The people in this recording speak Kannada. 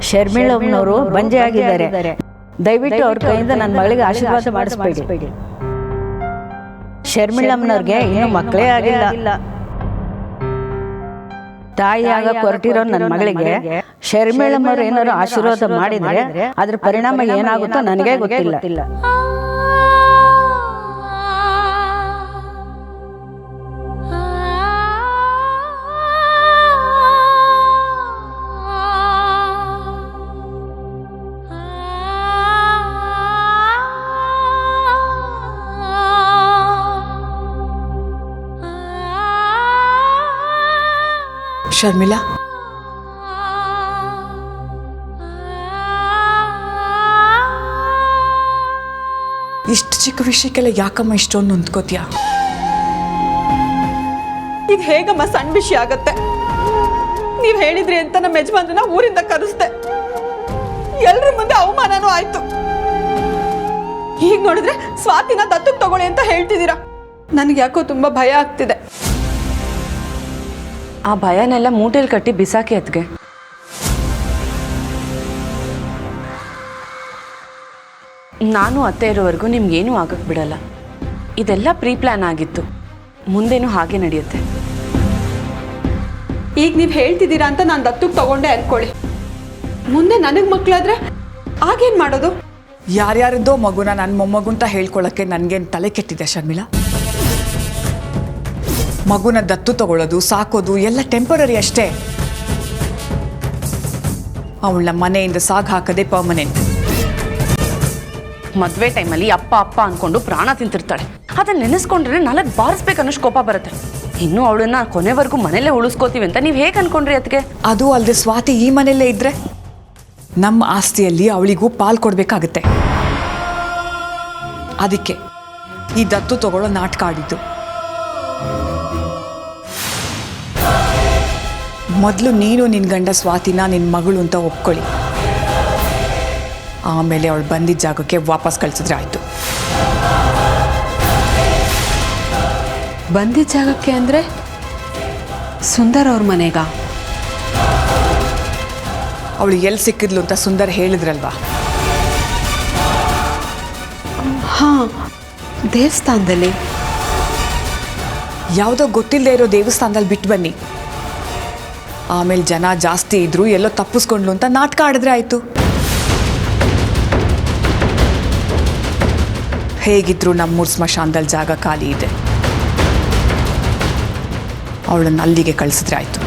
ಶರ್ಮಿಳಮ್ಮನವರು ಬಂಜೆ ಆಗಿದ್ದಾರೆ. ದಯವಿಟ್ಟು ಅವ್ರ ಕೈಯಿಂದ ನನ್ನ ಮಗಳಿಗೆ ಆಶೀರ್ವಾದ ಮಾಡಿಸ್ಬೇಡಿ. ಶರ್ಮಿಳಮ್ಮನವ್ರಿಗೆ ಇನ್ನೂ ಮಕ್ಕಳೇ ಆಗಿಲ್ಲ. ತಾಯಿಯಾಗ ಹೊರಟಿರೋ ನನ್ನ ಮಗಳಿಗೆ ಶರ್ಮಿಳಮ್ಮವ್ರು ಏನಾದ್ರು ಆಶೀರ್ವಾದ ಮಾಡಿದ್ರೆ ಅದ್ರ ಪರಿಣಾಮ ಏನಾಗುತ್ತೋ ನನಗೆ ಗೊತ್ತಿಲ್ಲ. ಶರ್ಮಿಳಾ, ಇಷ್ಟು ಚಿಕ್ಕ ವಿಷಯಕ್ಕೆಲ್ಲ ಯಾಕಮ್ಮ ಇಷ್ಟೊಂದು ನೊಂದ್ಕೋತೀಯ? ಈಗ ಹೇಗಮ್ಮ ಸಣ್ಣ ವಿಷಯ ಆಗತ್ತೆ? ನೀವ್ ಹೇಳಿದ್ರಿ ಅಂತ ನಮ್ಮ ಯಜಮಾನ್ರನ್ನ ಊರಿಂದ ಕರೆಸ್ದೆ. ಎಲ್ರ ಮುಂದೆ ಅವಮಾನನೂ ಆಯ್ತು. ಈಗ ನೋಡಿದ್ರೆ ಸ್ವಾತಿನ ದತ್ತಕ್ಕೆ ತಗೊಳ್ಳಿ ಅಂತ ಹೇಳ್ತಿದ್ದೀರಾ. ನನಗೆ ಯಾಕೋ ತುಂಬಾ ಭಯ ಆಗ್ತಿದೆ. ಆ ಭಯನೆಲ್ಲ ಮೂಟೆಲ್ ಕಟ್ಟಿ ಬಿಸಾಕಿ ಅತ್ಗೆ. ನಾನು ಅತ್ತೆ ಇರೋವರೆಗೂ ನಿಮ್ಗೇನೂ ಆಗಕ್ಕೆ ಬಿಡಲ್ಲ. ಇದೆಲ್ಲ ಪ್ರೀ ಪ್ಲಾನ್ ಆಗಿತ್ತು, ಮುಂದೇನು ಹಾಗೆ ನಡೆಯುತ್ತೆ. ಈಗ ನೀವು ಹೇಳ್ತಿದ್ದೀರಾ ಅಂತ ನಾನು ದತ್ತಕ್ಕೆ ತಗೊಂಡೆ ಅನ್ಕೊಳ್ಳಿ. ಮುಂದೆ ನನಗೆ ಮಕ್ಕಳಾದ್ರೆ ಆಗೇನು ಮಾಡೋದು? ಯಾರ್ಯಾರದ್ದೋ ಮಗುನ ನನ್ನ ಮೊಮ್ಮಗು ಅಂತ ಹೇಳ್ಕೊಳ್ಳೋಕ್ಕೆ ನನಗೇನು ತಲೆ ಕೆಟ್ಟಿದೆ ಶರ್ಮಿಳಾ? ಮಗುನ ದತ್ತು ತಗೊಳ್ಳೋದು, ಸಾಕೋದು ಎಲ್ಲ ಟೆಂಪರರಿ ಅಷ್ಟೇ. ಅವಳ ಮನೆಯಿಂದ ಸಾಗ್ ಹಾಕದೆ ಪರ್ಮನೆಂಟ್. ಮದುವೆ ಟೈಮಲ್ಲಿ ಅಪ್ಪ ಅಪ್ಪ ಅಂದ್ಕೊಂಡು ಪ್ರಾಣ ತಿಂತಿರ್ತಾಳೆ. ಅದನ್ನ ನೆನೆಸ್ಕೊಂಡ್ರೆ 4 ಬಾರಿಸ್ಬೇಕನ್ನೋಷ್ಟು ಕೋಪ ಬರುತ್ತೆ. ಇನ್ನೂ ಅವಳನ್ನ ಕೊನೆವರೆಗೂ ಮನೇಲೆ ಉಳಿಸ್ಕೋತೀವಿ ಅಂತ ನೀವು ಹೇಗೆ ಅನ್ಕೊಂಡ್ರಿ ಅದಕ್ಕೆ? ಅದು ಅಲ್ಲದೆ ಸ್ವಾತಿ ಈ ಮನೆಯಲ್ಲೇ ಇದ್ರೆ ನಮ್ಮ ಆಸ್ತಿಯಲ್ಲಿ ಅವಳಿಗೂ ಪಾಲ್ ಕೊಡಬೇಕಾಗತ್ತೆ. ಅದಕ್ಕೆ ಈ ದತ್ತು ತಗೊಳ್ಳೋ ನಾಟಕ ಆಡಿದ್ದು. ಮೊದಲು ನೀನು ನಿನ್ನ ಗಂಡ ಸ್ವಾತಿನ ನಿನ್ನ ಮಗಳು ಅಂತ ಒಪ್ಕೊಳ್ಳಿ. ಆಮೇಲೆ ಅವಳು ಬಂದಿದ್ದ ಜಾಗಕ್ಕೆ ವಾಪಸ್ ಕಳಿಸಿದ್ರೆ ಆಯಿತು. ಬಂದಿದ್ದ ಜಾಗಕ್ಕೆ ಅಂದರೆ ಸುಂದರ್ ಅವ್ರ ಮನೆಗ? ಅವಳು ಎಲ್ಲಿ ಸಿಕ್ಕಿದ್ಲು ಅಂತ ಸುಂದರ್ ಹೇಳಿದ್ರಲ್ವಾ? ಹಾಂ, ದೇವಸ್ಥಾನದಲ್ಲಿ. ಯಾವುದೋ ಗೊತ್ತಿಲ್ಲದೆ ಇರೋ ದೇವಸ್ಥಾನದಲ್ಲಿ ಬಿಟ್ಟು ಬನ್ನಿ. ಆಮೇಲೆ ಜನ ಜಾಸ್ತಿ ಇದ್ರು ಎಲ್ಲೋ ತಪ್ಪಿಸ್ಕೊಂಡ್ಲು ಅಂತ ನಾಟಕ ಆಡಿದ್ರೆ ಆಯಿತು. ಹೇಗಿದ್ರು ನಮ್ಮೂರು ಸ್ಮಶಾನದಲ್ಲಿ ಜಾಗ ಖಾಲಿ ಇದೆ. ಅವಳನ್ನು ಅಲ್ಲಿಗೆ ಕಳಿಸಿದ್ರೆ ಆಯಿತು.